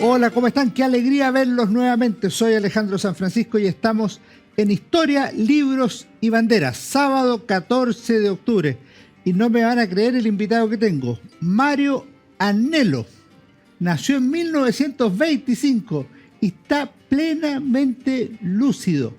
Hola, ¿cómo están? Qué alegría verlos nuevamente. Soy Alejandro San Francisco y estamos en Historia, Libros y Banderas, sábado 14 de octubre. Y no me van a creer el invitado que tengo, Mario Agnello. Nació en 1925 y está plenamente lúcido.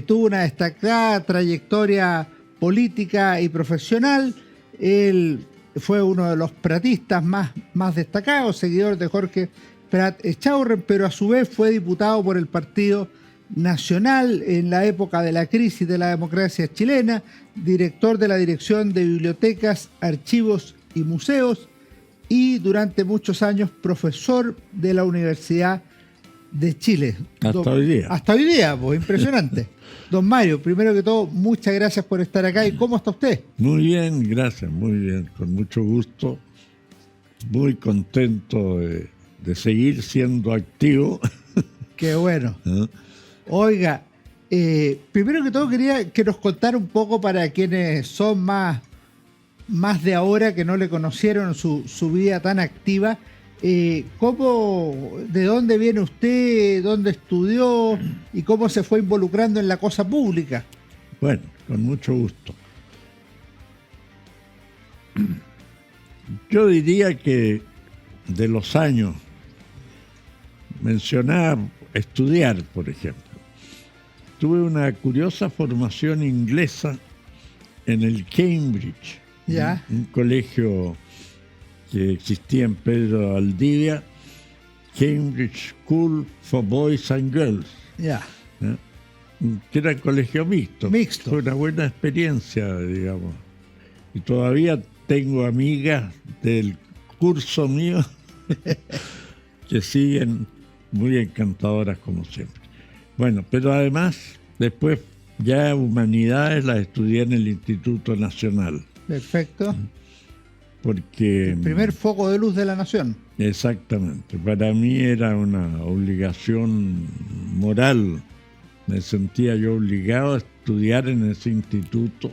Tuvo una destacada trayectoria política y profesional. Él fue uno de los pratistas más destacados, seguidor de Jorge Prat Echaurren, pero a su vez fue diputado por el Partido Nacional en la época de la crisis de la democracia chilena, director de la Dirección de Bibliotecas, Archivos y Museos y durante muchos años profesor de la Universidad de Chile. Hasta hoy día. Hasta hoy día, pues impresionante. Don Mario, primero que todo, muchas gracias por estar acá. ¿Y cómo está usted? Muy bien, gracias, muy bien, con mucho gusto. Muy contento de seguir siendo activo. Qué bueno. Oiga, primero que todo quería que nos contara un poco para quienes son más de ahora, que no le conocieron su vida tan activa. ¿De dónde viene usted? ¿Dónde estudió? ¿Y cómo se fue involucrando en la cosa pública? Bueno, con mucho gusto. Yo diría que de los años, mencionar, estudiar, por ejemplo. Tuve una curiosa formación inglesa en el Cambridge, ¿Ya? un colegio que existía en Pedro Valdivia, Cambridge School for Boys and Girls, Ya. que era un colegio mixto. Mixto. Fue una buena experiencia, digamos. Y todavía tengo amigas del curso mío que siguen muy encantadoras como siempre. Bueno, pero además, después ya humanidades las estudié en el Instituto Nacional. Perfecto. Porque El primer foco de luz de la nación. Exactamente. Para mí era una obligación moral. Me sentía yo obligado a estudiar en ese instituto,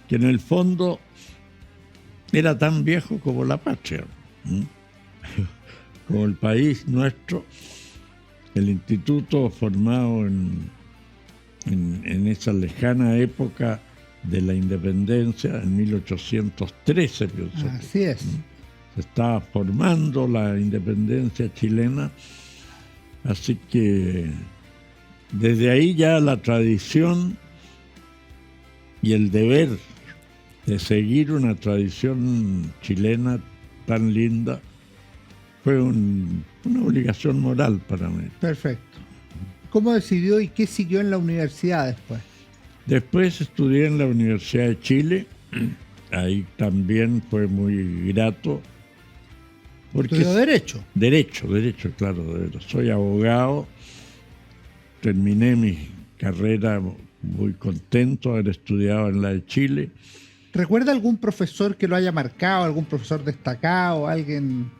que en el fondo era tan viejo como la patria, como el país nuestro. El instituto formado en esa lejana época de la independencia, en 1813, pienso. Así es. Se estaba formando la independencia chilena, así que desde ahí ya la tradición y el deber de seguir una tradición chilena tan linda fue una obligación moral para mí. Perfecto. ¿Cómo decidió y qué siguió en la universidad después? Después estudié en la Universidad de Chile, ahí también fue muy grato. ¿Estudió Derecho? Derecho, claro. Soy abogado, terminé mi carrera muy contento de haber estudiado en la de Chile. ¿Recuerda algún profesor que lo haya marcado, algún profesor destacado, alguien?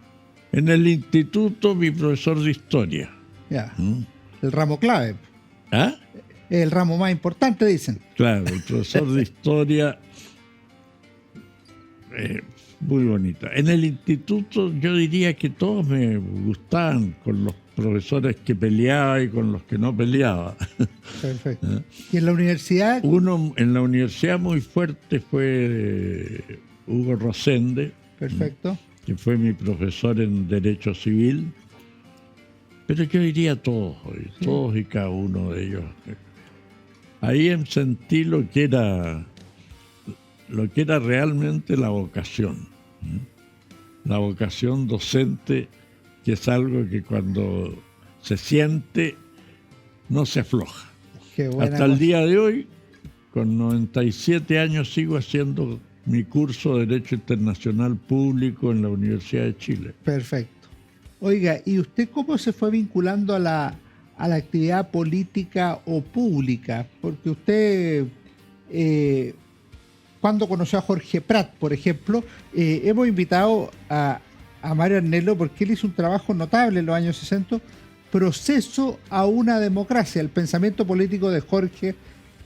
En el instituto, mi profesor de historia. Ya, el ramo clave. ¿Ah? El ramo más importante, dicen. Claro, el profesor de historia, muy bonita. En el instituto yo diría que todos me gustaban, con los profesores que peleaba y con los que no peleaba. Perfecto. ¿Y en la universidad? Uno en la universidad muy fuerte fue Hugo Rosende. Perfecto. Que fue mi profesor en Derecho Civil. Pero yo diría todos y cada uno de ellos. Ahí sentí lo que era realmente la vocación. La vocación docente, que es algo que cuando se siente no se afloja. Hasta el día de hoy, con 97 años, sigo haciendo mi curso de Derecho Internacional Público en la Universidad de Chile. Perfecto. Oiga, ¿y usted cómo se fue vinculando a la actividad política o pública? Porque usted, cuando conoció a Jorge Prat, por ejemplo, hemos invitado a Mario Agnello porque él hizo un trabajo notable en los años 60, Proceso a una democracia, el pensamiento político de Jorge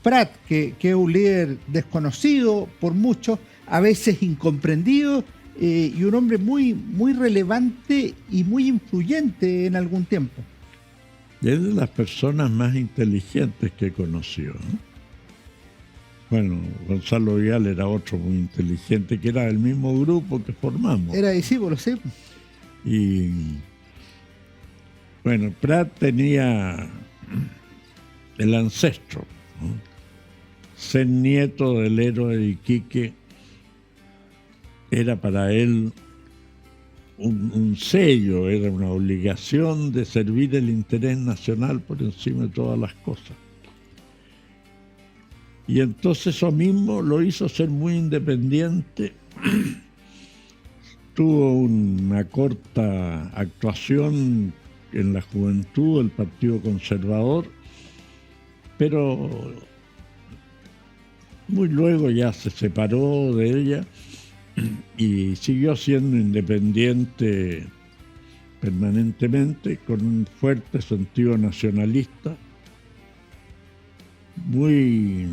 Prat, que es un líder desconocido por muchos, a veces incomprendido y un hombre muy, muy relevante y muy influyente en algún tiempo. Es de las personas más inteligentes que conoció, ¿no? Bueno, Gonzalo Vial era otro muy inteligente, que era del mismo grupo que formamos. Era discípulo, sí. Y bueno, Prat tenía el ancestro, ¿no? Ser nieto del héroe de Iquique era para él un sello, era una obligación de servir el interés nacional por encima de todas las cosas. Y entonces eso mismo lo hizo ser muy independiente. Tuvo una corta actuación en la juventud del Partido Conservador, pero muy luego ya se separó de ella y siguió siendo independiente permanentemente, con un fuerte sentido nacionalista, muy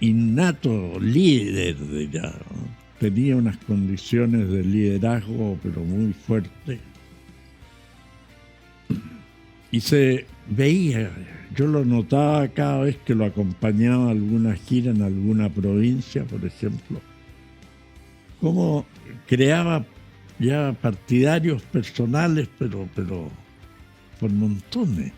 innato líder, ¿no? Tenía unas condiciones de liderazgo pero muy fuertes. Y se veía, yo lo notaba cada vez que lo acompañaba a alguna gira en alguna provincia, por ejemplo, cómo creaba ya partidarios personales, pero por montones.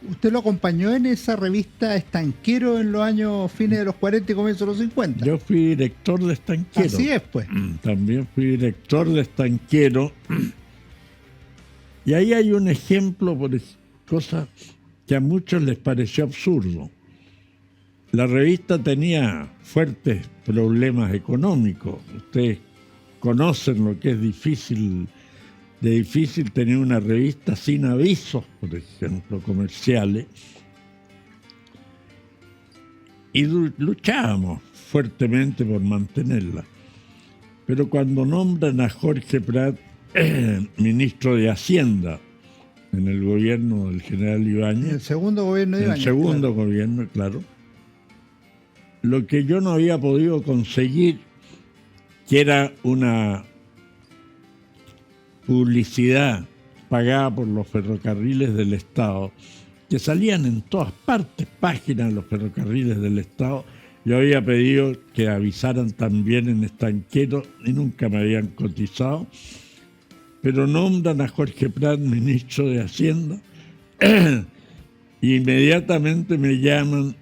Usted lo acompañó en esa revista Estanquero en los años fines de los 40 y comienzos de los 50. Yo fui director de Estanquero. Así es, pues. También fui director de Estanquero. Y ahí hay un ejemplo por cosas que a muchos les pareció absurdo. La revista tenía fuertes problemas económicos. Ustedes conocen lo que es difícil tener una revista sin avisos, por ejemplo, comerciales. Y luchábamos fuertemente por mantenerla. Pero cuando nombran a Jorge Prat ministro de Hacienda en el gobierno del general Ibáñez. En el segundo gobierno de Ibáñez. El segundo gobierno, claro. Lo que yo no había podido conseguir, que era una publicidad pagada por los ferrocarriles del Estado, que salían en todas partes, páginas de los ferrocarriles del Estado. Yo había pedido que avisaran también en Estanquero y nunca me habían cotizado. Pero nombran a Jorge Prat ministro de Hacienda y inmediatamente me llaman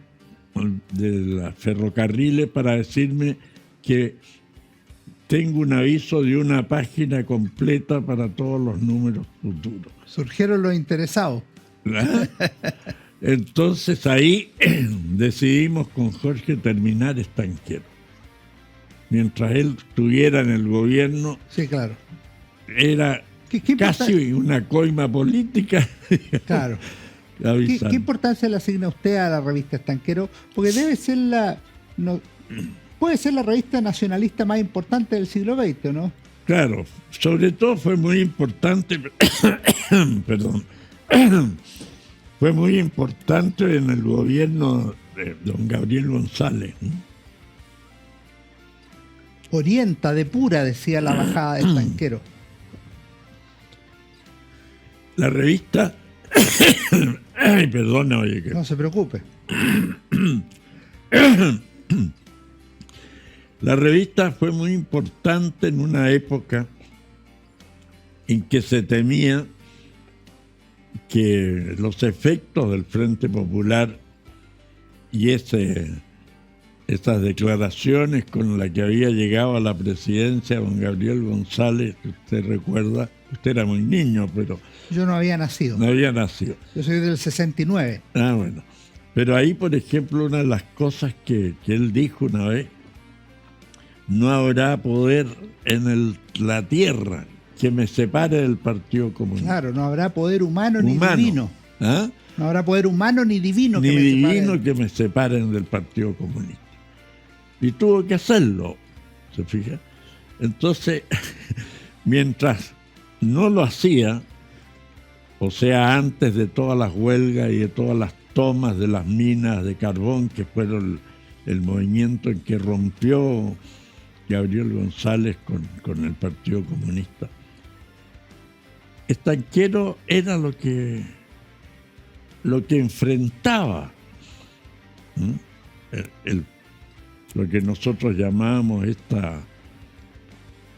de los ferrocarriles para decirme que tengo un aviso de una página completa para todos los números futuros. Surgieron los interesados. ¿Ah? Entonces ahí decidimos con Jorge terminar Estanquero. Mientras él estuviera en el gobierno, sí, claro, era casi una coima política. Claro. ¿Qué importancia le asigna usted a la revista Estanquero? Porque debe ser puede ser la revista nacionalista más importante del siglo XX, ¿no? Claro, sobre todo fue muy importante, perdón, fue muy importante en el gobierno de don Gabriel González, ¿no? Orienta, depura, decía la bajada de Estanquero. La revista... Ay, perdona, oye. No se preocupe. La revista fue muy importante en una época en que se temía que los efectos del Frente Popular y esas declaraciones con las que había llegado a la presidencia don Gabriel González, que usted recuerda, usted era muy niño, pero... Yo no había nacido. No había nacido. Yo soy del 69. Ah, bueno. Pero ahí, por ejemplo, una de las cosas que él dijo una vez, no habrá poder en la tierra que me separe del Partido Comunista. Claro, no habrá poder humano ni divino. ¿Ah? No habrá poder humano ni divino que me separen del Partido Comunista. Y tuvo que hacerlo, ¿se fija? Entonces, mientras no lo hacía, o sea, antes de todas las huelgas y de todas las tomas de las minas de carbón que fueron el movimiento en que rompió Gabriel González con el Partido Comunista. Estanquero era lo que enfrentaba lo que nosotros llamamos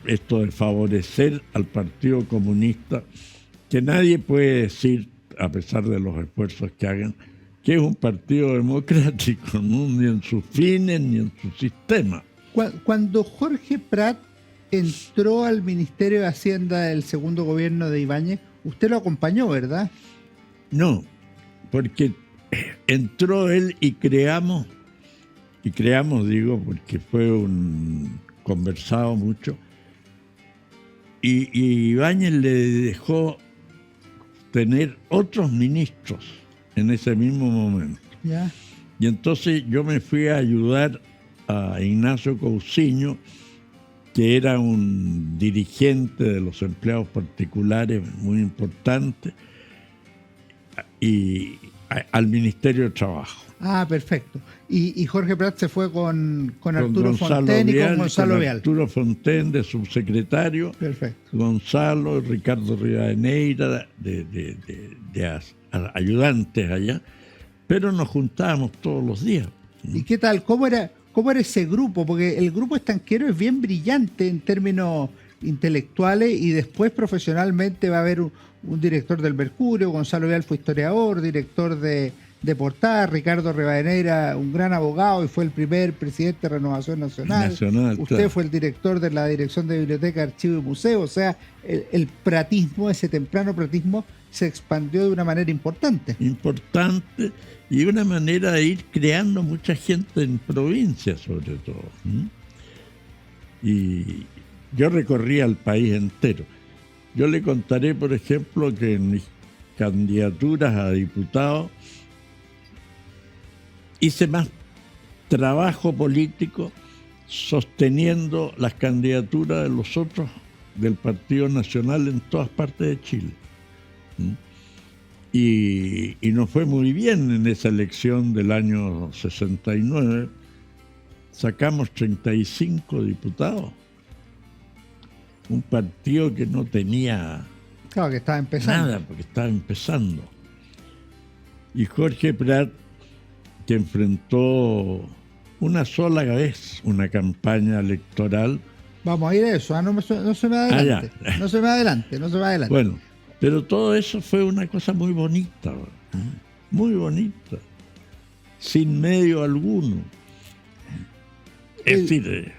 esto de favorecer al Partido Comunista, que nadie puede decir, a pesar de los esfuerzos que hagan, que es un partido democrático, ¿no? Ni en sus fines ni en su sistema. Cuando Jorge Prat entró al Ministerio de Hacienda del segundo gobierno de Ibáñez, usted lo acompañó, ¿verdad? No, porque entró él y creamos, digo, porque fue conversado mucho, y Ibáñez le dejó tener otros ministros en ese mismo momento. Ya. Y entonces yo me fui a ayudar a Ignacio Cousiño, que era un dirigente de los empleados particulares muy importante, y al Ministerio de Trabajo. Ah, perfecto. Y Jorge Prat se fue con Arturo Fonten y con Gonzalo Vial. Arturo Fonten de subsecretario. Perfecto. Gonzalo, Ricardo Rivadeneira de ayudantes allá. Pero nos juntábamos todos los días. ¿Y qué tal? ¿Cómo era ese grupo? Porque el grupo Estanquero es bien brillante en términos intelectuales y después profesionalmente va a haber un director del Mercurio, Gonzalo Vial fue historiador, director de Portada, Ricardo Rivadeneira, un gran abogado y fue el primer presidente de Renovación Nacional. Usted claro. Fue el director de la Dirección de Biblioteca, Archivo y Museo. O sea, el pratismo, ese temprano pratismo, se expandió de una manera importante. Importante, y una manera de ir creando mucha gente en provincia, sobre todo. Y yo recorría el país entero. Yo le contaré, por ejemplo, que en mis candidaturas a diputado hice más trabajo político sosteniendo las candidaturas de los otros del Partido Nacional en todas partes de Chile. Y nos fue muy bien en esa elección del año 69. Sacamos 35 diputados. Un partido que no tenía Claro, que estaba empezando. nada, porque estaba empezando. Y Jorge Prat, que enfrentó una sola vez una campaña electoral. Vamos a ir a eso, no se me adelante. No se me adelante. Bueno, pero todo eso fue una cosa muy bonita, muy bonita, sin medio alguno. Es decir,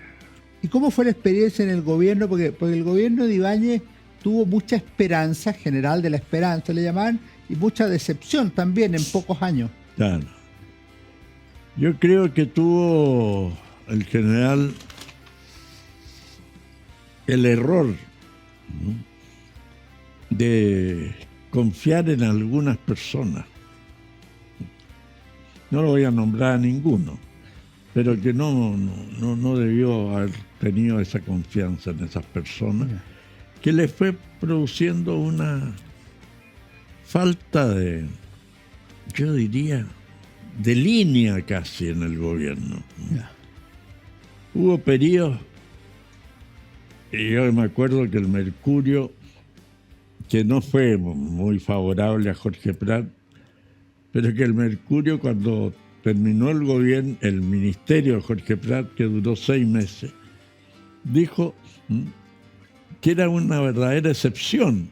¿y cómo fue la experiencia en el gobierno? Porque el gobierno de Ibáñez tuvo mucha esperanza, general de la esperanza le llamaban, y mucha decepción también en pocos años. Claro. Yo creo que tuvo el general el error de confiar en algunas personas. No lo voy a nombrar a ninguno, pero que no debió haber tenido esa confianza en esas personas, que le fue produciendo una falta de, yo diría, de línea casi en el gobierno. Hubo periodos, y yo me acuerdo que el Mercurio, que no fue muy favorable a Jorge Prat, pero que el Mercurio, cuando terminó el gobierno, el ministerio de Jorge Prat, que duró 6 meses, dijo que era una verdadera excepción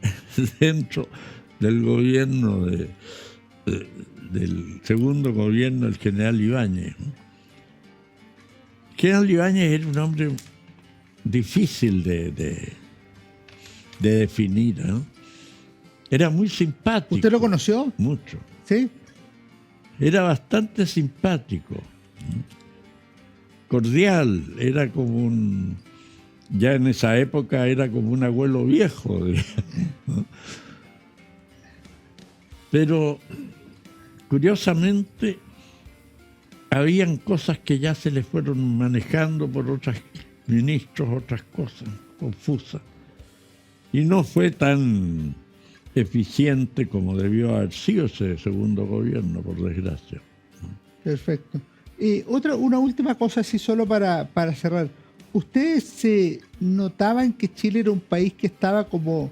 dentro del gobierno del segundo gobierno del general Ibáñez. El general Ibáñez era un hombre difícil de definir, ¿no? Era muy simpático. ¿Usted lo conoció? Mucho. ¿Sí? Era bastante simpático, cordial, era como ya en esa época era como un abuelo viejo, digamos, ¿no? Pero curiosamente habían cosas que ya se le fueron manejando por otros ministros, otras cosas confusas, y no fue tan eficiente como debió haber sido ese segundo gobierno, por desgracia. Perfecto. Una última cosa, así solo para cerrar. ¿Ustedes se notaban que Chile era un país que estaba como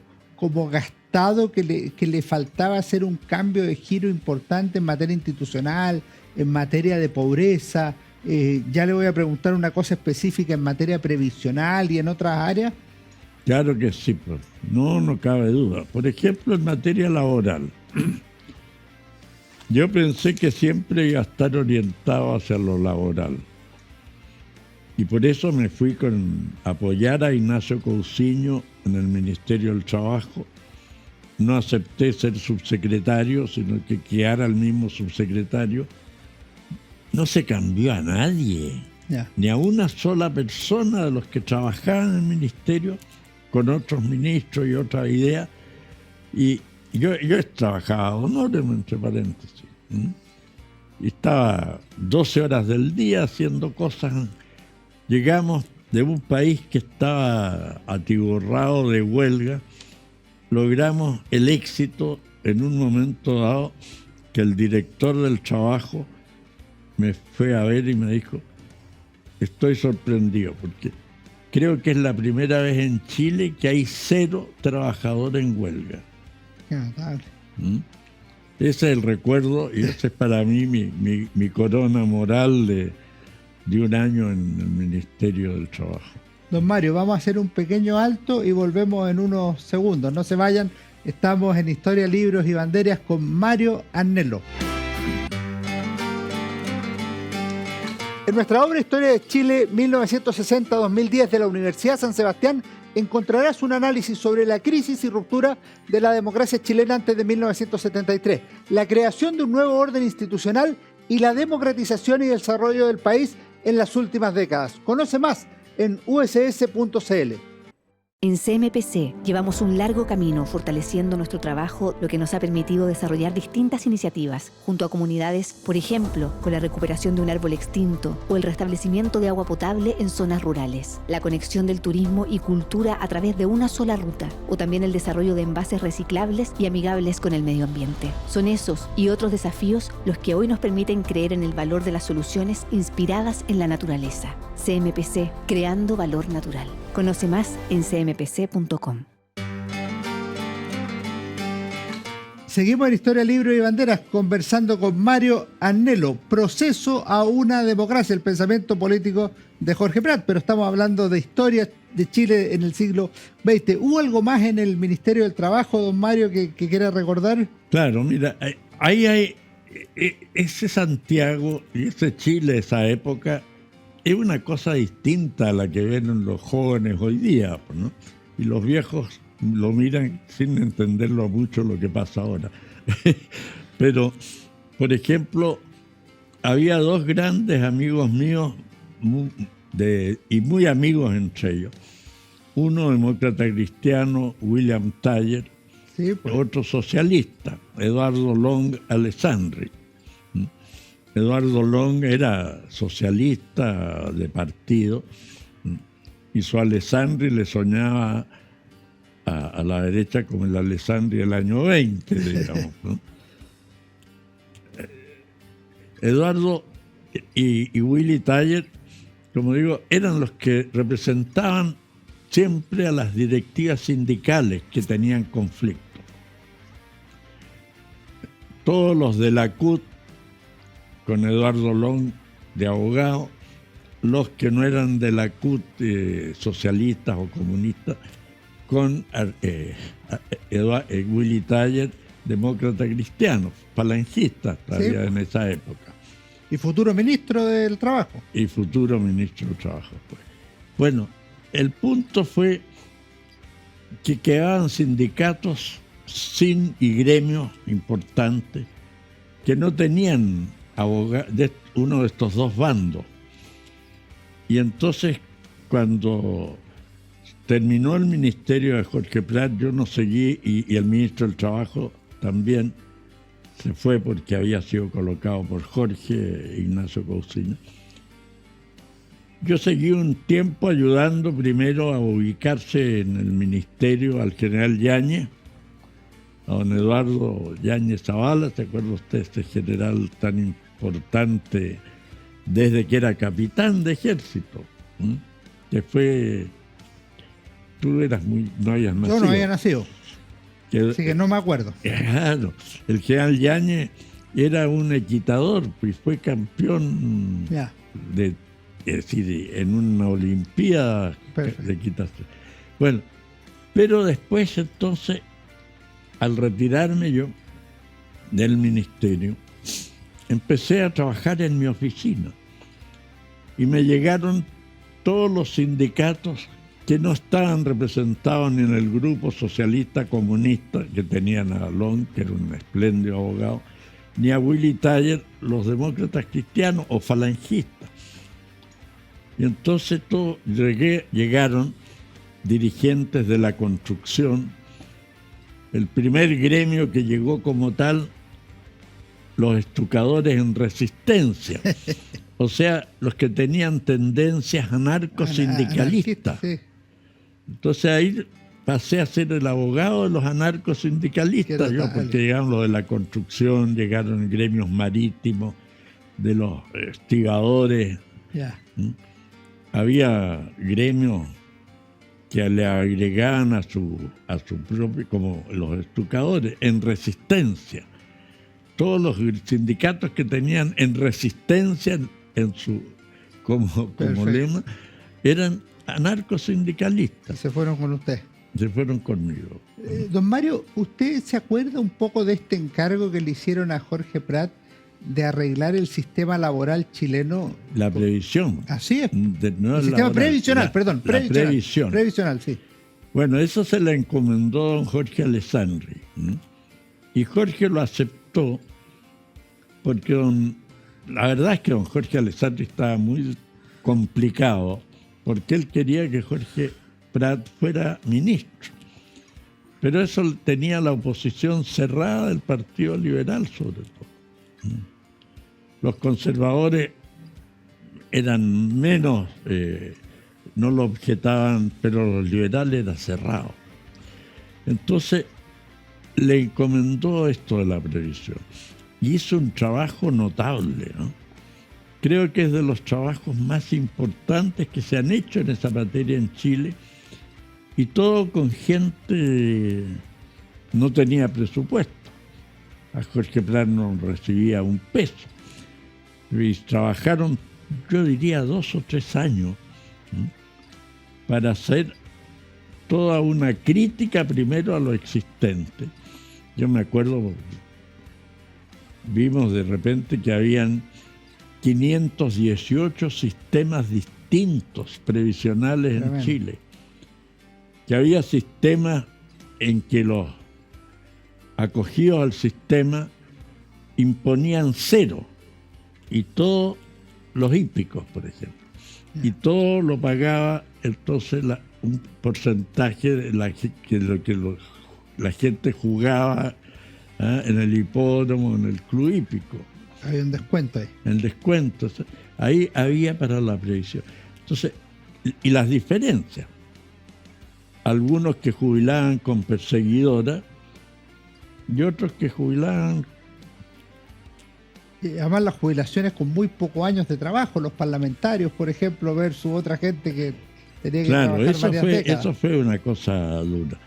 gastado, que le faltaba hacer un cambio de giro importante en materia institucional, en materia de pobreza? Ya le voy a preguntar una cosa específica en materia previsional y en otras áreas. Claro que sí, pues. No cabe duda. Por ejemplo, en materia laboral. Yo pensé que siempre iba a estar orientado hacia lo laboral. Y por eso me fui a apoyar a Ignacio Cousiño en el Ministerio del Trabajo. No acepté ser subsecretario, sino que quedara el mismo subsecretario. No se cambió a nadie, ni a una sola persona de los que trabajaban en el ministerio, con otros ministros y otras ideas. Y yo trabajaba honores, entre paréntesis. Y estaba 12 horas del día haciendo cosas. Llegamos de un país que estaba atiborrado de huelga, logramos el éxito en un momento dado que el director del trabajo me fue a ver y me dijo: estoy sorprendido porque creo que es la primera vez en Chile que hay 0 trabajadores en huelga. Ese es el recuerdo y ese es para mí mi corona moral de un año en el Ministerio del Trabajo. Don Mario, vamos a hacer un pequeño alto y volvemos en unos segundos. No se vayan, estamos en Historia, Libros y Banderas con Mario Agnello. En nuestra obra Historia de Chile 1960-2010 de la Universidad San Sebastián encontrarás un análisis sobre la crisis y ruptura de la democracia chilena antes de 1973, la creación de un nuevo orden institucional y la democratización y desarrollo del país en las últimas décadas. Conoce más en uss.cl. En CMPC llevamos un largo camino fortaleciendo nuestro trabajo, lo que nos ha permitido desarrollar distintas iniciativas junto a comunidades, por ejemplo, con la recuperación de un árbol extinto o el restablecimiento de agua potable en zonas rurales, la conexión del turismo y cultura a través de una sola ruta, o también el desarrollo de envases reciclables y amigables con el medio ambiente. Son esos y otros desafíos los que hoy nos permiten creer en el valor de las soluciones inspiradas en la naturaleza. CMPC, creando valor natural. Conoce más en cmpc.com. Seguimos en Historia, Libros y Banderas conversando con Mario Agnello. Proceso a una democracia, el pensamiento político de Jorge Prat, pero estamos hablando de historia de Chile en el siglo XX. ¿Hubo algo más en el Ministerio del Trabajo, don Mario, que quiera recordar? Claro, mira, ahí hay ese Santiago y ese Chile de esa época. Es una cosa distinta a la que ven los jóvenes hoy día, ¿no? Y los viejos lo miran sin entenderlo mucho lo que pasa ahora. Pero, por ejemplo, había 2 grandes amigos míos y muy amigos entre ellos. Uno demócrata cristiano, William Thayer, sí, pues. Otro socialista, Eduardo Long Alessandri. Eduardo Long era socialista de partido y su Alessandri le soñaba a la derecha como el Alessandri del año 20, digamos, ¿no? Eduardo y Willy Thayer, como digo, eran los que representaban siempre a las directivas sindicales que tenían conflicto. Todos los de la CUT con Eduardo Long de abogado, los que no eran de la CUT, socialistas o comunistas, con Willy Thayer, demócrata cristiano, falangista todavía, sí, en esa época. Y futuro ministro del Trabajo. Y futuro ministro del Trabajo. Pues. Bueno, el punto fue que quedaban sindicatos y gremios importantes que no tenían uno de estos 2 bandos. Y entonces, cuando terminó el ministerio de Jorge Prat, yo no seguí, y el ministro del Trabajo también se fue porque había sido colocado por Jorge Ignacio Cousiño. Yo seguí un tiempo ayudando primero a ubicarse en el ministerio al general Yáñez, a don Eduardo Yáñez Zavala. ¿Se acuerda usted de este general tan importante desde que era capitán de ejército, que fue... Tú no habías nacido. Yo no había nacido, así que no me acuerdo. Claro, el general Yáñez era un equitador, pues fue campeón es decir, en una olimpiada de equitación. Bueno, pero después entonces, al retirarme yo del ministerio, empecé a trabajar en mi oficina y me llegaron todos los sindicatos que no estaban representados ni en el grupo socialista comunista, que tenían a Alón, que era un espléndido abogado, ni a Willy Taller, los demócratas cristianos o falangistas. Y entonces llegaron dirigentes de la construcción, el primer gremio que llegó como tal, los estucadores en resistencia, o sea, los que tenían tendencias anarcosindicalistas. Sí. Entonces ahí pasé a ser el abogado de los anarcosindicalistas, porque llegaron los de la construcción, llegaron gremios marítimos, de los estigadores. Había gremios que le agregaban a su propio, como los estucadores, en resistencia. Todos los sindicatos que tenían en resistencia en su como lema eran anarcosindicalistas. Se fueron con usted. Se fueron conmigo. Don Mario, ¿usted se acuerda un poco de este encargo que le hicieron a Jorge Prat de arreglar el sistema laboral chileno? La previsión. Así es. No el sistema laboral, previsional, perdón. Previsión. Previsional, sí. Bueno, eso se le encomendó a don Jorge Alessandri, ¿no? Y Jorge lo aceptó porque la verdad es que don Jorge Alessandri estaba muy complicado porque él quería que Jorge Prat fuera ministro. Pero eso tenía la oposición cerrada del Partido Liberal, sobre todo. Los conservadores eran menos, no lo objetaban, pero los liberales era cerrado. Entonces le encomendó esto de la previsión y hizo un trabajo notable, ¿no? Creo que es de los trabajos más importantes que se han hecho en esa materia en Chile, y todo con gente no tenía presupuesto. A Jorge Prat no recibía un peso. Y trabajaron, yo diría, 2 o 3 años para hacer toda una crítica primero a lo existente. Yo me acuerdo, vimos de repente que habían 518 sistemas distintos previsionales en Chile, que había sistemas en que los acogidos al sistema imponían 0, y todos los hípicos, por ejemplo, y todo lo pagaba entonces un porcentaje de lo que la gente jugaba en el hipódromo, en el club hípico. Hay un descuento ahí. El descuento, ahí había para la previsión. Entonces, y las diferencias. Algunos que jubilaban con perseguidora y otros que jubilaban. Y además las jubilaciones con muy pocos años de trabajo, los parlamentarios, por ejemplo, versus otra gente que tenía que trabajar varias décadas. Eso fue una cosa dura.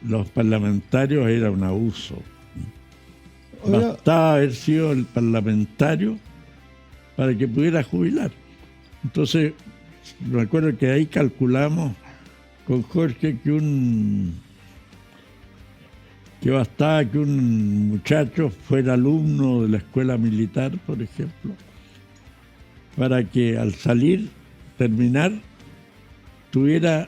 Los parlamentarios era un abuso. Bastaba haber sido el parlamentario para que pudiera jubilar. Entonces, me acuerdo que ahí calculamos con Jorge que bastaba que un muchacho fuera alumno de la escuela militar, por ejemplo, para que al terminar, tuviera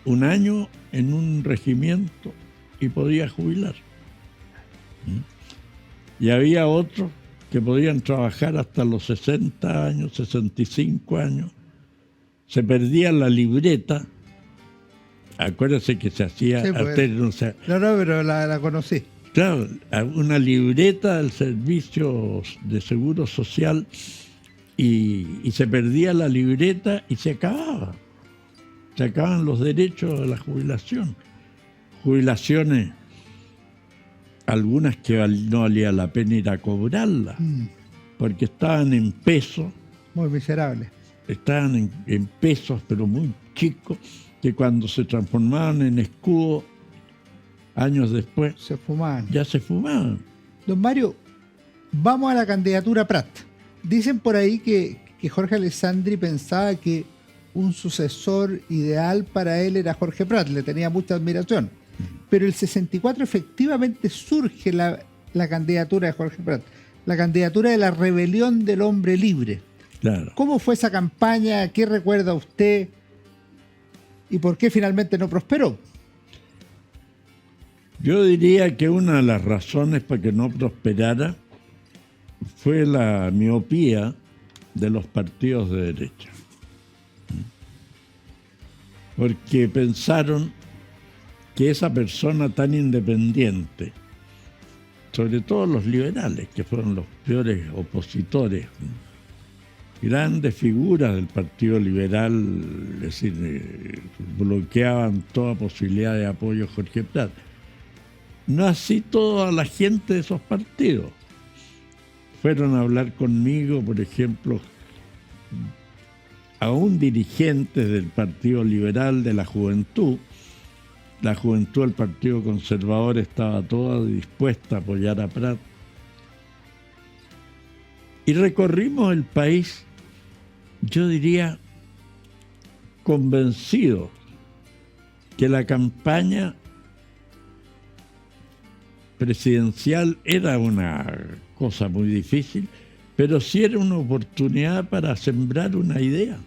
un año en un regimiento y podía jubilar. Y había otros que podían trabajar hasta los 60 años, 65 años. Se perdía la libreta. Acuérdense que se hacía... Sí, pues, no, pero la conocí. Claro, una libreta del Servicio de Seguro Social y se perdía la libreta y se acababa. Se acaban los derechos de la jubilación. Jubilaciones, algunas que no valía la pena ir a cobrarlas. porque estaban en pesos. Muy miserables. Estaban en pesos, pero muy chicos, que cuando se transformaban en escudo, años después, ya se fumaban. Don Mario, vamos a la candidatura Prat. Dicen por ahí que Jorge Alessandri pensaba que un sucesor ideal para él era Jorge Prat, le tenía mucha admiración. Pero el 64 efectivamente surge la candidatura de Jorge Prat, la candidatura de la rebelión del hombre libre. Claro. ¿Cómo fue esa campaña? ¿Qué recuerda usted? ¿Y por qué finalmente no prosperó? Yo diría que una de las razones para que no prosperara fue la miopía de los partidos de derecha. Porque pensaron que esa persona tan independiente, sobre todo los liberales, que fueron los peores opositores, grandes figuras del Partido Liberal, es decir, bloqueaban toda posibilidad de apoyo a Jorge Prat. No así toda la gente de esos partidos. Fueron a hablar conmigo, por ejemplo, aún dirigentes del Partido Liberal, de la juventud. La juventud del Partido Conservador estaba toda dispuesta a apoyar a Prat. Y recorrimos el país, yo diría, convencidos que la campaña presidencial era una cosa muy difícil, pero sí era una oportunidad para sembrar una idea.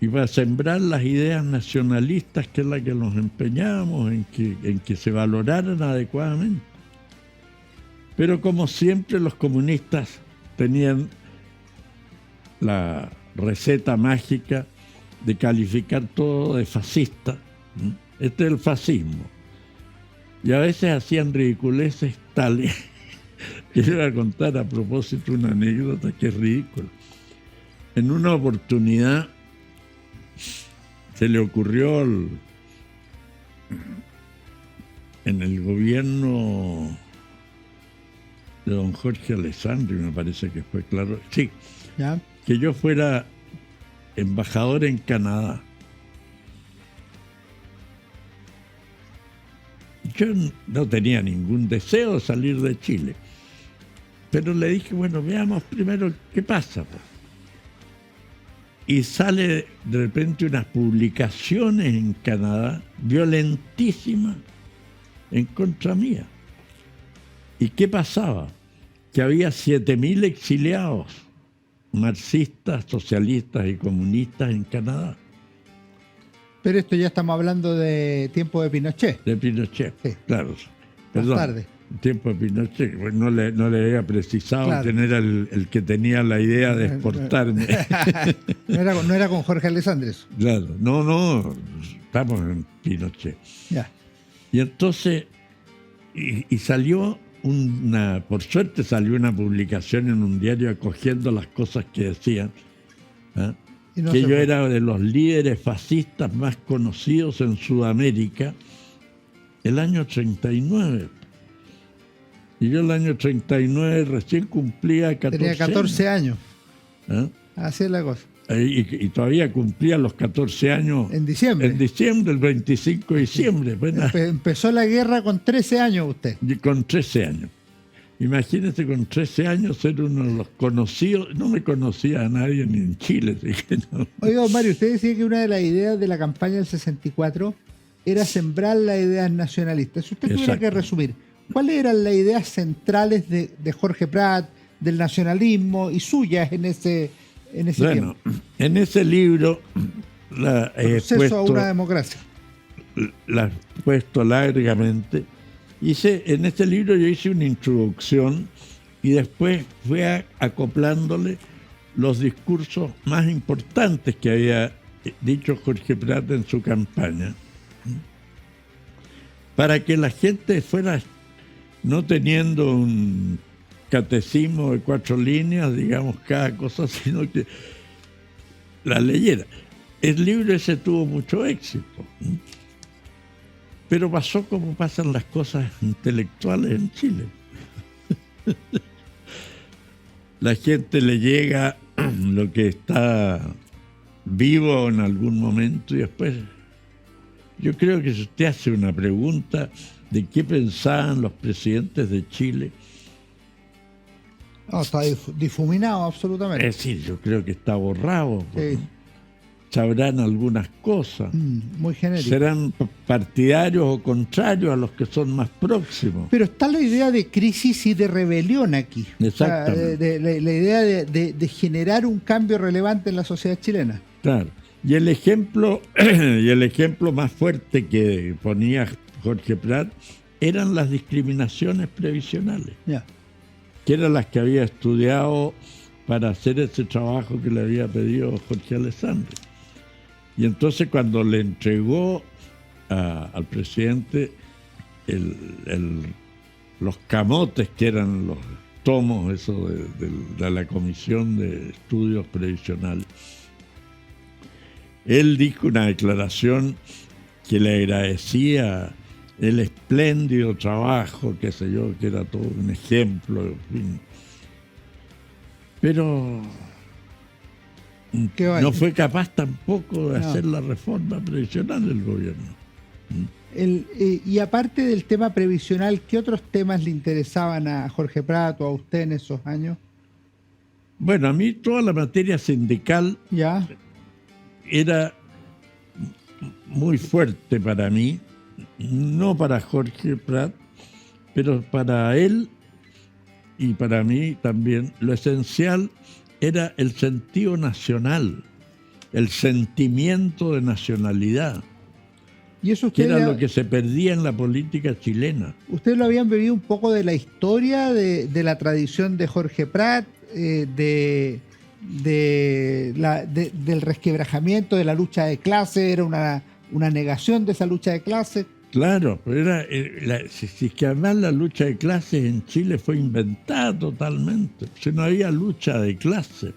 Y para sembrar las ideas nacionalistas, que es la que nos empeñábamos en que se valoraran adecuadamente. Pero como siempre los comunistas tenían la receta mágica de calificar todo de fascista. Este es el fascismo. Y a veces hacían ridiculeces tales. Quiero voy a contar a propósito una anécdota que es ridícula. En una oportunidad se le ocurrió en el gobierno de don Jorge Alessandri, me parece que fue, claro, sí, ¿ya?, que yo fuera embajador en Canadá. Yo no tenía ningún deseo de salir de Chile, pero le dije, bueno, veamos primero qué pasa, pues. Y sale de repente unas publicaciones en Canadá violentísimas en contra mía. ¿Y qué pasaba? Que había 7.000 exiliados marxistas, socialistas y comunistas en Canadá. Pero esto ya estamos hablando de tiempo de Pinochet. De Pinochet, sí, claro. Perdón, más tarde. Tiempo de Pinochet, no le había precisado, claro, quién era el que tenía la idea de exportarme. No era con Jorge Alessandri. Claro, no, estamos en Pinochet. Ya. Y entonces, y salió por suerte salió una publicación en un diario acogiendo las cosas que decían, ¿eh? Que yo era de los líderes fascistas más conocidos en Sudamérica el año 39. Y yo el año 39 recién cumplía 14 años. Tenía 14 años. ¿Eh? Así es la cosa. Y todavía cumplía los 14 años. En diciembre. En diciembre, el 25 de diciembre. Empezó la guerra con 13 años usted. Y con 13 años. Imagínese con 13 años ser uno de los conocidos. No me conocía a nadie ni en Chile. No. Oiga, don Mario, usted decía que una de las ideas de la campaña del 64 era sembrar las ideas nacionalistas. Si usted tuviera que resumir, ¿cuáles eran las ideas centrales de Jorge Prat, del nacionalismo y suyas en ese tiempo? En ese libro Proceso a una democracia. La he puesto largamente. En este libro yo hice una introducción y después fui acoplándole los discursos más importantes que había dicho Jorge Prat en su campaña, para que la gente fuera no teniendo un catecismo de 4 líneas, digamos, cada cosa, sino que la leyera. El libro ese tuvo mucho éxito, pero pasó como pasan las cosas intelectuales en Chile. la gente le llega lo que está vivo en algún momento y después yo creo que si usted hace una pregunta de qué pensaban los presidentes de Chile. No, está difuminado absolutamente. Es decir, yo creo que está borrado. Sí. Sabrán algunas cosas. Muy genérico. Serán partidarios o contrarios a los que son más próximos. Pero está la idea de crisis y de rebelión aquí. Exactamente. O sea, la idea de generar un cambio relevante en la sociedad chilena. Claro. Y el ejemplo más fuerte que ponía Jorge Prat eran las discriminaciones previsionales, que eran las que había estudiado para hacer ese trabajo que le había pedido Jorge Alessandri. Y entonces cuando le entregó al presidente los camotes, que eran los tomos eso de la Comisión de Estudios Previsionales, él dijo una declaración que le agradecía el espléndido trabajo, qué sé yo, que era todo un ejemplo, en fin. Pero no fue capaz tampoco de hacer la reforma previsional del gobierno. Y aparte del tema previsional, ¿qué otros temas le interesaban a Jorge Prat o a usted en esos años? Bueno, a mí toda la materia sindical era muy fuerte para mí, no para Jorge Prat, pero para él y para mí también. Lo esencial era el sentido nacional, el sentimiento de nacionalidad, ¿y eso que era lo que se perdía en la política chilena? ¿Ustedes lo habían bebido un poco de la historia, de la tradición de Jorge Prat, del resquebrajamiento de la lucha de clase? ¿Era una negación de esa lucha de clase? Claro, pero si es que además la lucha de clases en Chile fue inventada totalmente. Si no había lucha de clases.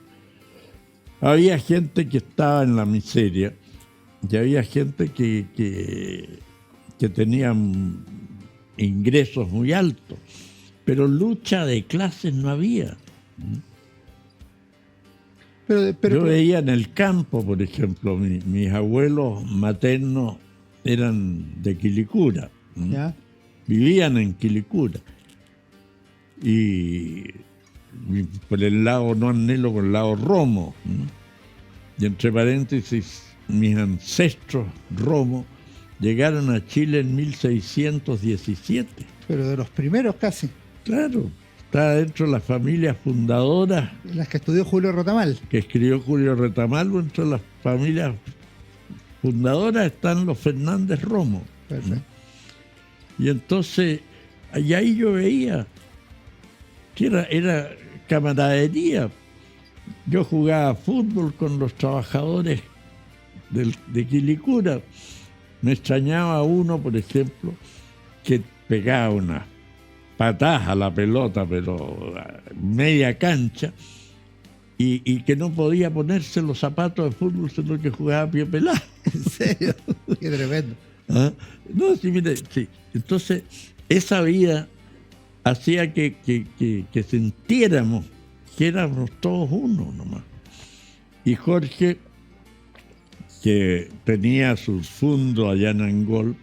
Había gente que estaba en la miseria y había gente que tenía ingresos muy altos, pero lucha de clases no había. Yo veía en el campo, por ejemplo, mis abuelos maternos eran de Quilicura, vivían en Quilicura, y por el lado, no Annelo, por el lado Romo, y entre paréntesis, mis ancestros Romo llegaron a Chile en 1617. Pero de los primeros casi. Claro, está dentro de las familias fundadoras. Las que estudió Julio Retamal. Que escribió Julio Retamal, dentro de las familias fundadoras están los Fernández Romo. Perfecto. Y entonces, ahí yo veía que era camaradería. Yo jugaba fútbol con los trabajadores de Quilicura. Me extrañaba uno, por ejemplo, que pegaba unas patadas a la pelota, pero a media cancha, y que no podía ponerse los zapatos de fútbol, sino que jugaba a pie pelado. ¿En serio? Qué tremendo. ¿Ah? No, sí, mire, sí. Entonces, esa vida hacía que sintiéramos que éramos todos uno nomás. Y Jorge, que tenía sus fundos allá en Angol,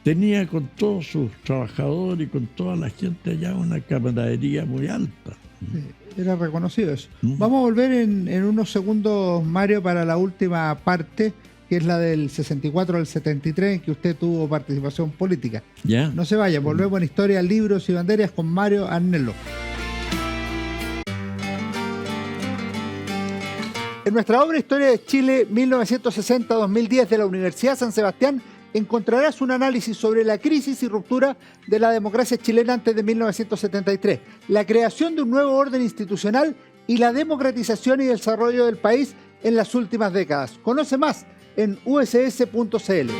tenía con todos sus trabajadores y con toda la gente allá una camaradería muy alta. Sí, era reconocido eso. Vamos a volver en unos segundos, Mario, para la última parte, que es la del 64 al 73, en que usted tuvo participación política. ¿Ya? No se vaya, volvemos en Historia, Libros y Banderas con Mario Annelo. En nuestra obra Historia de Chile 1960-2010 de la Universidad San Sebastián encontrarás un análisis sobre la crisis y ruptura de la democracia chilena antes de 1973, la creación de un nuevo orden institucional y la democratización y desarrollo del país en las últimas décadas. Conoce más en uss.cl.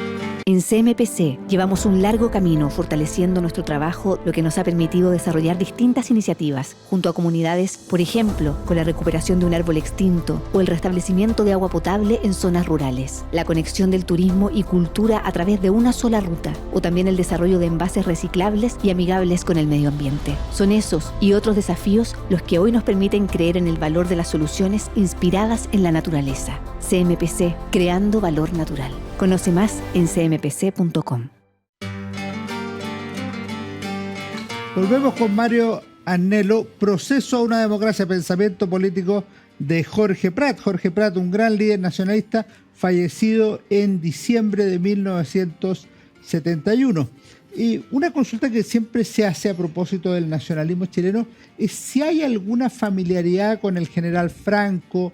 En CMPC llevamos un largo camino fortaleciendo nuestro trabajo, lo que nos ha permitido desarrollar distintas iniciativas junto a comunidades, por ejemplo, con la recuperación de un árbol extinto o el restablecimiento de agua potable en zonas rurales, la conexión del turismo y cultura a través de una sola ruta, o también el desarrollo de envases reciclables y amigables con el medio ambiente. Son esos y otros desafíos los que hoy nos permiten creer en el valor de las soluciones inspiradas en la naturaleza. CMPC, creando valor natural. Conoce más en cmpc.com. Volvemos con Mario Agnello, Proceso a una democracia, pensamiento político de Jorge Prat. Jorge Prat, un gran líder nacionalista, fallecido en diciembre de 1971. Y una consulta que siempre se hace a propósito del nacionalismo chileno es si hay alguna familiaridad con el general Franco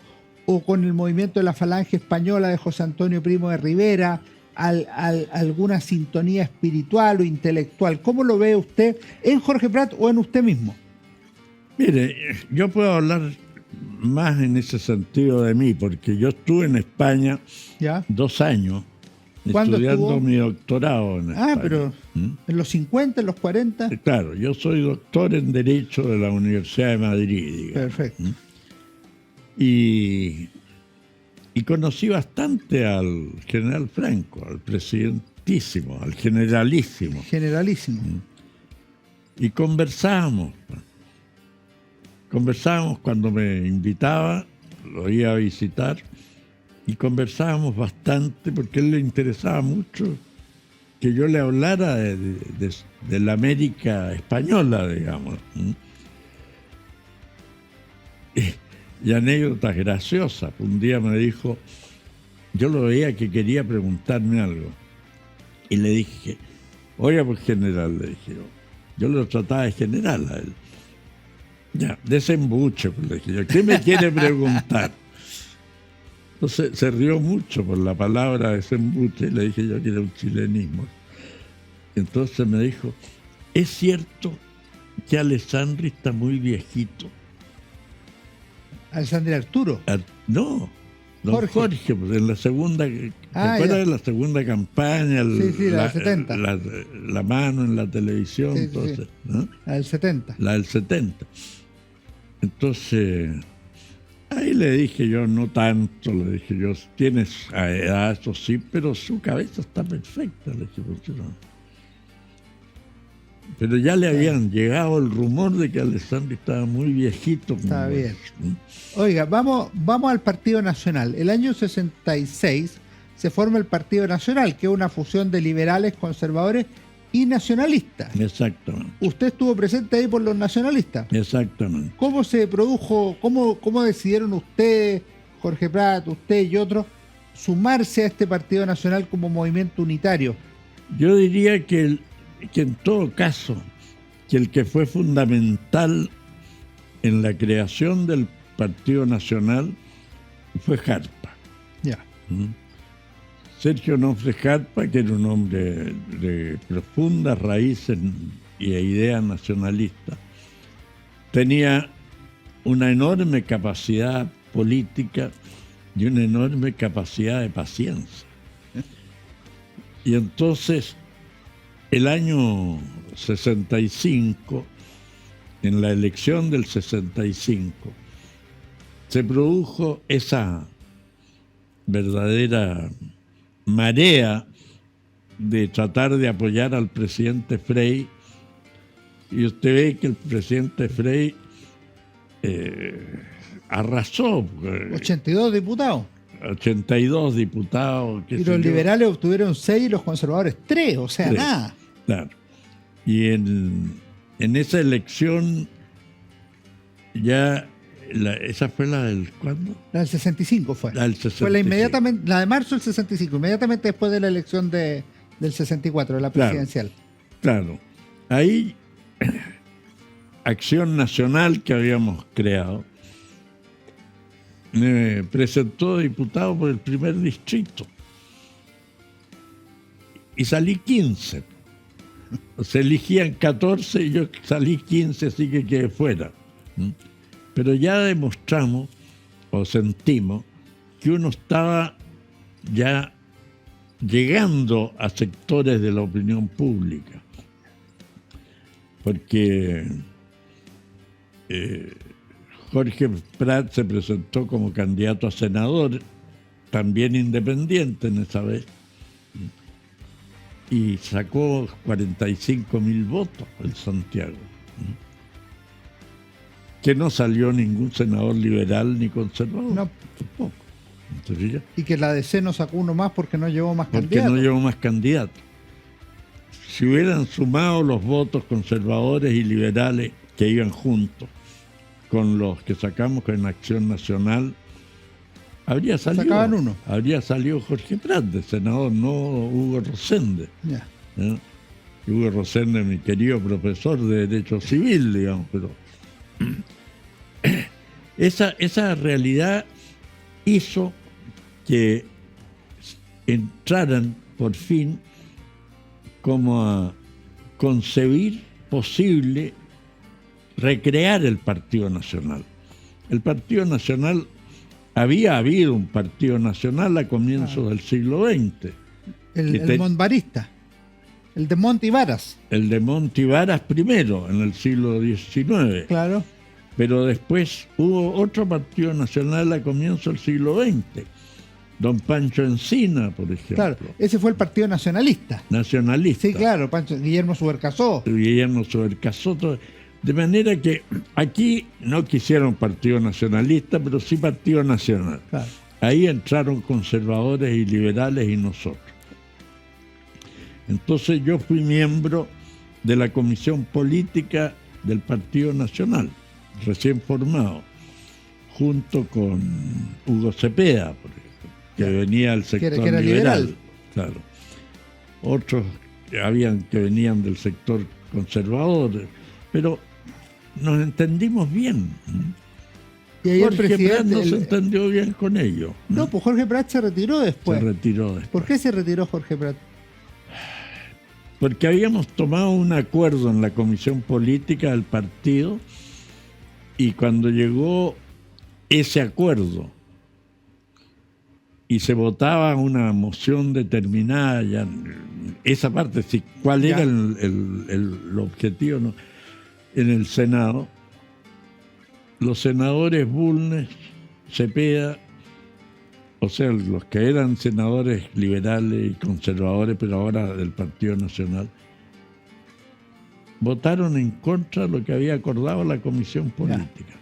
o con el movimiento de la Falange Española de José Antonio Primo de Rivera, alguna sintonía espiritual o intelectual. ¿Cómo lo ve usted en Jorge Prat o en usted mismo? Mire, yo puedo hablar más en ese sentido de mí, porque yo estuve en España ¿Ya? 2 años estudiando mi doctorado en España. Pero en los 50, en los 40. Claro, yo soy doctor en Derecho de la Universidad de Madrid, digamos. Perfecto. Y conocí bastante al general Franco, al presidentísimo, al generalísimo. Generalísimo. Y conversábamos. Conversábamos cuando me invitaba, lo iba a visitar, y conversábamos bastante porque a él le interesaba mucho que yo le hablara de la América española, digamos. Y anécdotas graciosas. Un día me dijo, yo lo veía que quería preguntarme algo. Y le dije, oiga, pues general, le dije yo lo trataba de general a él. Ya, desembuche, pues le dije yo, ¿qué me quiere preguntar? Entonces se rió mucho por la palabra desembuche y le dije yo que era un chilenismo. Entonces me dijo, ¿es cierto que Alessandri está muy viejito? Alessandri Arturo. No, don Jorge, pues en la segunda, ¿te acuerdas de la segunda campaña? Sí, la del 70. La mano en la televisión, sí, entonces, sí. ¿no? La del 70. La del 70. Entonces, ahí le dije yo, no tanto, le dije yo, tienes edad, eso sí, pero su cabeza está perfecta, le dije, ¿por qué no? Pero ya le habían llegado el rumor de que Alessandri estaba muy viejito. Está bien. Oiga, vamos al Partido Nacional. El año 66 se forma el Partido Nacional, que es una fusión de liberales, conservadores y nacionalistas. Exactamente. ¿Usted estuvo presente ahí por los nacionalistas? Exactamente. ¿Cómo se produjo, cómo decidieron usted, Jorge Prat, usted y otros, sumarse a este Partido Nacional como movimiento unitario? Yo diría que en todo caso, que el que fue fundamental en la creación del Partido Nacional fue Jarpa. Ya. Sergio Onofre Jarpa, que era un hombre de profundas raíces y ideas nacionalistas, tenía una enorme capacidad política y una enorme capacidad de paciencia. Y entonces, el año 65, en la elección del 65, se produjo esa verdadera marea de tratar de apoyar al presidente Frei, y usted ve que el presidente Frei arrasó. 82 diputados. 82 diputados. Y los liberales obtuvieron 6 y los conservadores 3, o sea, 3, nada. Claro. Y en esa elección ya... ¿Esa fue la del cuándo? La del 65 fue. La del 65. Fue la de marzo del 65, inmediatamente después de la elección del 64, de la presidencial. Claro. Ahí, Acción Nacional que habíamos creado, me presentó diputado por el primer distrito. Y salí 15. Se elegían 14 y yo salí 15, así que quedé fuera. Pero ya demostramos o sentimos que uno estaba ya llegando a sectores de la opinión pública, porque Jorge Prat se presentó como candidato a senador, también independiente en esa vez, y sacó 45.000 votos en Santiago, que no salió ningún senador liberal ni conservador. No. Tampoco. Entonces, y que la DC no sacó uno más porque no llevó más candidatos. Porque no llevó más candidatos. Si hubieran sumado los votos conservadores y liberales que iban juntos con los que sacamos en Acción Nacional, habría salido Jorge Prat de senador, no Hugo Rosende. Yeah. Hugo Rosende, mi querido profesor de Derecho Civil, digamos, pero esa realidad hizo que entraran por fin como a concebir posible recrear el Partido Nacional. El Partido Nacional, había habido un Partido Nacional a comienzos del siglo XX. El montvarista, el de Montt y Varas. El de Montt y Varas primero, en el siglo XIX. Claro. Pero después hubo otro Partido Nacional a comienzos del siglo XX. Don Pancho Encina, por ejemplo. Claro, ese fue el Partido Nacionalista. Nacionalista. Sí, claro, Guillermo Subercasó. Guillermo Subercasó. De manera que aquí no quisieron Partido Nacionalista, pero sí Partido Nacional. Claro. Ahí entraron conservadores y liberales y nosotros. Entonces yo fui miembro de la Comisión Política del Partido Nacional, recién formado, junto con Hugo Cepeda, por ejemplo, que venía del sector que era liberal. Claro. Otros que venían del sector conservador, pero nos entendimos bien. Y ahí Jorge Prat no se entendió bien con ellos. No, pues Jorge Prat se retiró después. ¿Por qué se retiró Jorge Prat? Porque habíamos tomado un acuerdo en la Comisión Política del partido, y cuando llegó ese acuerdo y se votaba una moción determinada, ya, esa parte, sí, cuál era el objetivo, ¿no? En el Senado, los senadores Bulnes, Cepeda, o sea, los que eran senadores liberales y conservadores, pero ahora del Partido Nacional, votaron en contra de lo que había acordado la Comisión Política.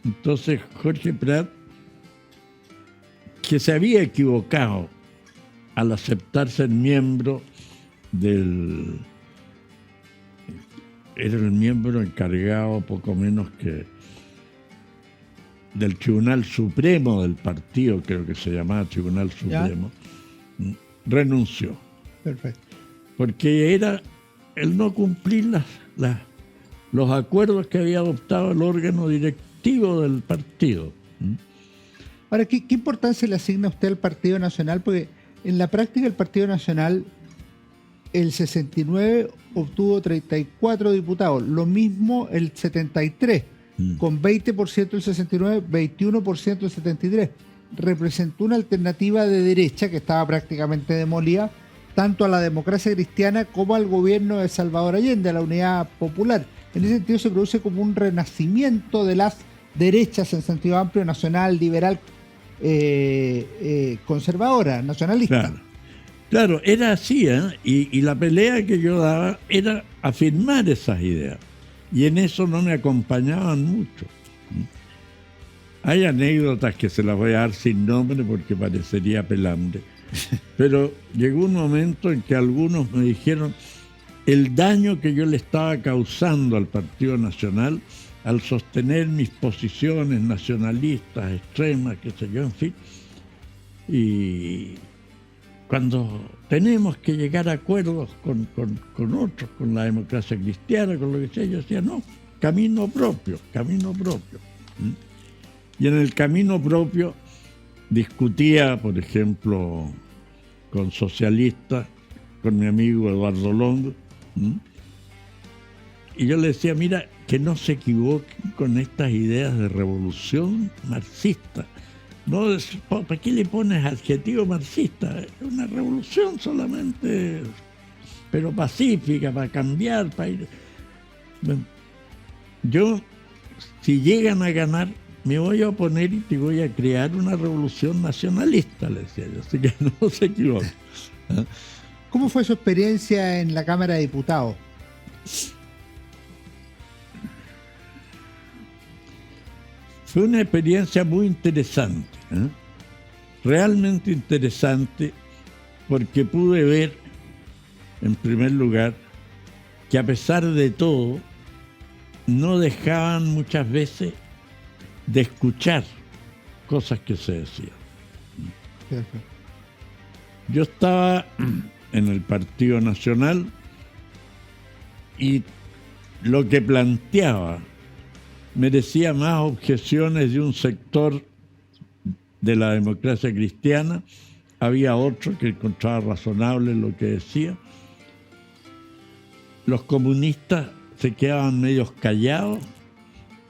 Entonces Jorge Prat, que se había equivocado al aceptar ser miembro era el miembro encargado poco menos que del Tribunal Supremo del partido, creo que se llamaba Tribunal Supremo, renunció. Perfecto. Porque era el no cumplir los acuerdos que había adoptado el órgano directivo del partido. Ahora, ¿qué importancia le asigna usted al Partido Nacional? Porque en la práctica el Partido Nacional, el 69 obtuvo 34 diputados, lo mismo el 73, con 20% el 69, 21% el 73. Representó una alternativa de derecha que estaba prácticamente demolida, tanto a la democracia cristiana como al gobierno de Salvador Allende, a la Unidad Popular. En ese sentido se produce como un renacimiento de las derechas en sentido amplio, nacional, liberal, conservadora, nacionalista. Claro, era así, ¿eh? Y la pelea que yo daba era afirmar esas ideas. Y en eso no me acompañaban mucho. Hay anécdotas que se las voy a dar sin nombre porque parecería pelambre. Pero llegó un momento en que algunos me dijeron el daño que yo le estaba causando al Partido Nacional al sostener mis posiciones nacionalistas, extremas, qué sé yo, en fin. Y cuando tenemos que llegar a acuerdos con otros, con la democracia cristiana, con lo que sea, yo decía, no, camino propio. Y en el camino propio discutía, por ejemplo, con socialistas, con mi amigo Eduardo Longo, y yo le decía, mira, que no se equivoquen con estas ideas de revolución marxista. No, ¿para qué le pones adjetivo marxista? Es una revolución solamente, pero pacífica, para cambiar, para ir. Bueno, yo, si llegan a ganar, me voy a oponer y te voy a crear una revolución nacionalista, le decía yo, así que no se equivoque. ¿Ah? ¿Cómo fue su experiencia en la Cámara de Diputados? Fue una experiencia muy interesante, realmente interesante, porque pude ver, en primer lugar, que a pesar de todo, no dejaban muchas veces de escuchar cosas que se decían. Yo estaba en el Partido Nacional y lo que planteaba merecía más objeciones de un sector de la democracia cristiana. Había otro que encontraba razonable lo que decía. Los comunistas se quedaban medios callados.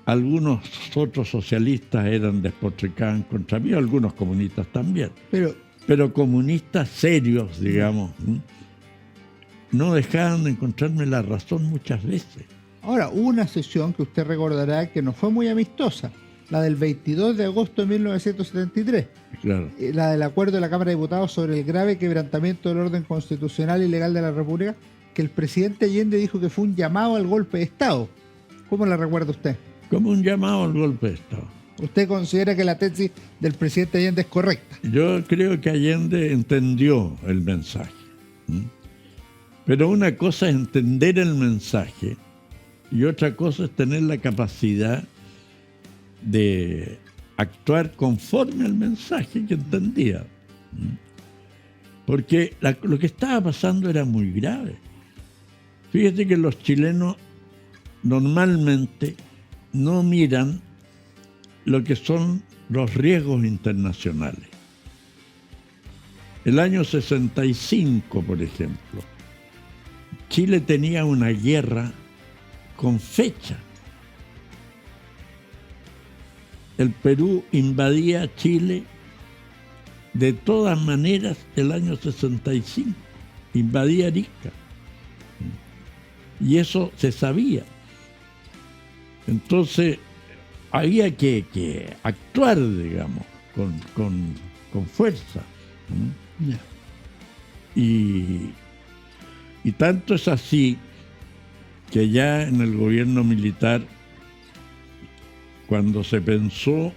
Algunos otros socialistas eran despotricados contra mí, algunos comunistas también. Pero comunistas serios, digamos, no dejaban de encontrarme la razón muchas veces. Ahora, hubo una sesión que usted recordará que no fue muy amistosa, la del 22 de agosto de 1973. Claro. La del acuerdo de la Cámara de Diputados sobre el grave quebrantamiento del orden constitucional y legal de la República, que el presidente Allende dijo que fue un llamado al golpe de Estado. ¿Cómo la recuerda usted? Como un llamado al golpe de Estado. ¿Usted considera que la tesis del presidente Allende es correcta? Yo creo que Allende entendió el mensaje. Pero una cosa es entender el mensaje y otra cosa es tener la capacidad de actuar conforme al mensaje que entendía. Porque lo que estaba pasando era muy grave. Fíjate que los chilenos normalmente no miran lo que son los riesgos internacionales. El año 65, por ejemplo, Chile tenía una guerra con fecha. El Perú invadía Chile de todas maneras el año 65, invadía Arica. Y eso se sabía. Entonces, había que actuar, digamos, con fuerza. Y tanto es así que ya en el gobierno militar, cuando se pensó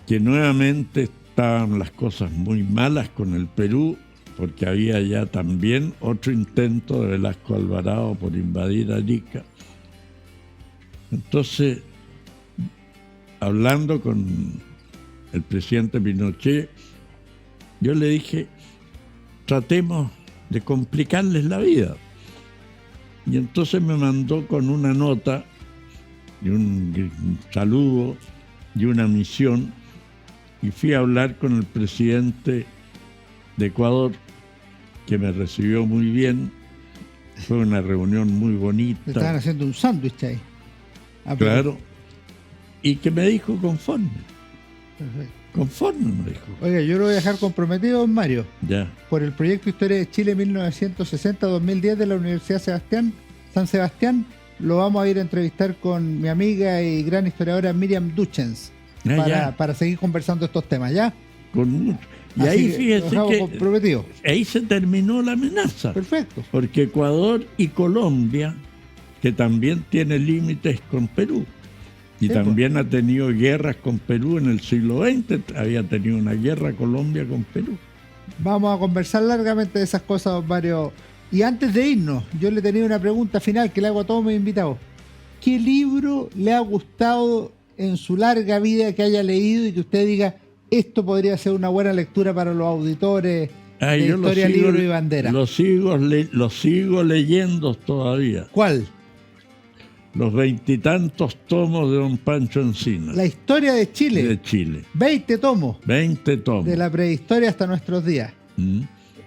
que nuevamente estaban las cosas muy malas con el Perú, porque había ya también otro intento de Velasco Alvarado por invadir Arica. Entonces, hablando con el presidente Pinochet, yo le dije, tratemos de complicarles la vida. Y entonces me mandó con una nota y un saludo y una misión, y fui a hablar con el presidente de Ecuador, que me recibió muy bien. Fue una reunión muy bonita. Estaban haciendo un sándwich ahí. Claro. Y que me dijo conforme. Perfecto. Conforme me dijo. Oiga, yo lo voy a dejar comprometido, don Mario. Ya. Por el proyecto Historia de Chile 1960-2010 de la Universidad San Sebastián, lo vamos a ir a entrevistar con mi amiga y gran historiadora Miriam Duchens para seguir conversando estos temas, ¿ya? Con mucho. Y así ahí fíjese que ahí se terminó la amenaza. Perfecto. Porque Ecuador y Colombia, que también tiene límites con Perú, y sí, también ha tenido guerras con Perú en el siglo XX, había tenido una guerra Colombia con Perú. Vamos a conversar largamente de esas cosas, don Mario. Y antes de irnos, yo le tenía una pregunta final que le hago a todos mis invitados. ¿Qué libro le ha gustado en su larga vida que haya leído y que usted diga, esto podría ser una buena lectura para los auditores de Historia, Libro y Bandera? Lo sigo leyendo todavía. ¿Cuál? Los 20 y tantos tomos de don Pancho Encinas. La historia de Chile. De Chile. 20 tomos. 20 tomos. De la prehistoria hasta nuestros días.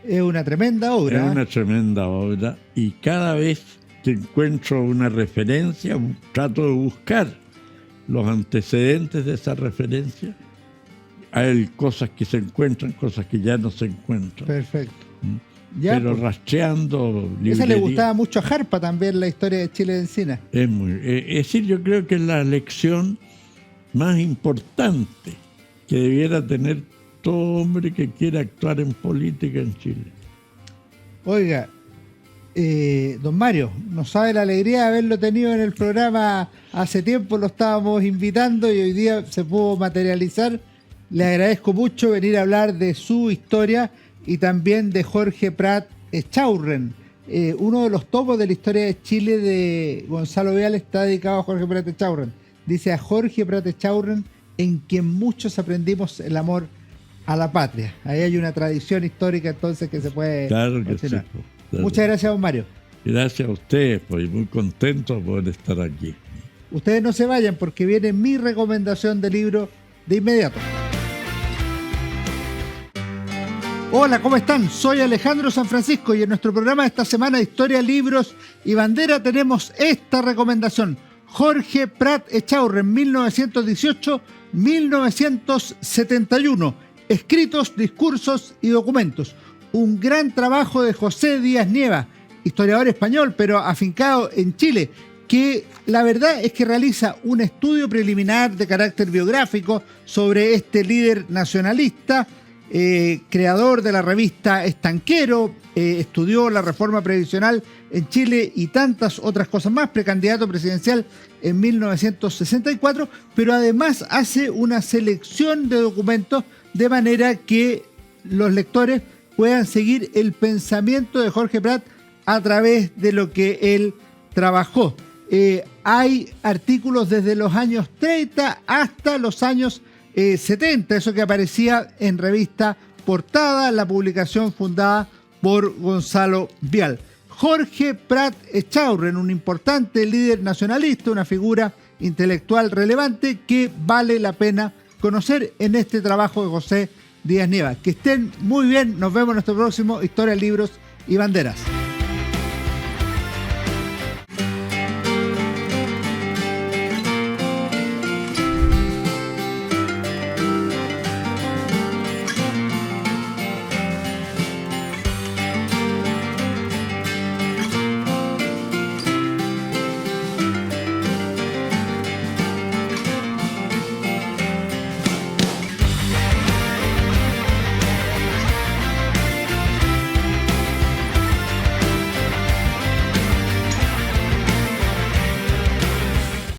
Es una tremenda obra. Es una tremenda obra. Y cada vez que encuentro una referencia, trato de buscar los antecedentes de esa referencia hay cosas que se encuentran, cosas que ya no se encuentran. Perfecto. Ya, pero rastreando librería. Esa le gustaba mucho a Jarpa también, la historia de Chile de Encinas. Es decir, yo creo que es la lección más importante que debiera tener todo hombre que quiera actuar en política en Chile. Oiga, don Mario, no sabe la alegría de haberlo tenido en el programa. Hace tiempo lo estábamos invitando y hoy día se pudo materializar. Le agradezco mucho venir a hablar de su historia y también de Jorge Prat Echaurren. Uno de los topos de la historia de Chile de Gonzalo Vial está dedicado a Jorge Prat Echaurren. Dice: a Jorge Prat Echaurren, en quien muchos aprendimos el amor a la patria. Ahí hay una tradición histórica entonces que se puede continuar. Claro. Muchas gracias, don Mario. Gracias a ustedes, pues muy contento de poder estar aquí. Ustedes no se vayan porque viene mi recomendación de libro de inmediato. Hola, ¿cómo están? Soy Alejandro San Francisco y en nuestro programa de esta semana de Historia, Libros y Bandera tenemos esta recomendación. Jorge Prat Echaurren, 1918-1971. Escritos, discursos y documentos. Un gran trabajo de José Díaz Nieva, historiador español pero afincado en Chile, que la verdad es que realiza un estudio preliminar de carácter biográfico sobre este líder nacionalista, creador de la revista Estanquero, estudió la reforma previsional en Chile y tantas otras cosas más, precandidato presidencial en 1964, pero además hace una selección de documentos de manera que los lectores puedan seguir el pensamiento de Jorge Prat a través de lo que él trabajó. Hay artículos desde los años 30 hasta los años 70, eso que aparecía en revista Portada, la publicación fundada por Gonzalo Vial. Jorge Prat Echaurren, un importante líder nacionalista, una figura intelectual relevante que vale la pena conocer en este trabajo de José Díaz Nieva. Que estén muy bien, nos vemos en nuestro próximo Historia, Libros y Banderas.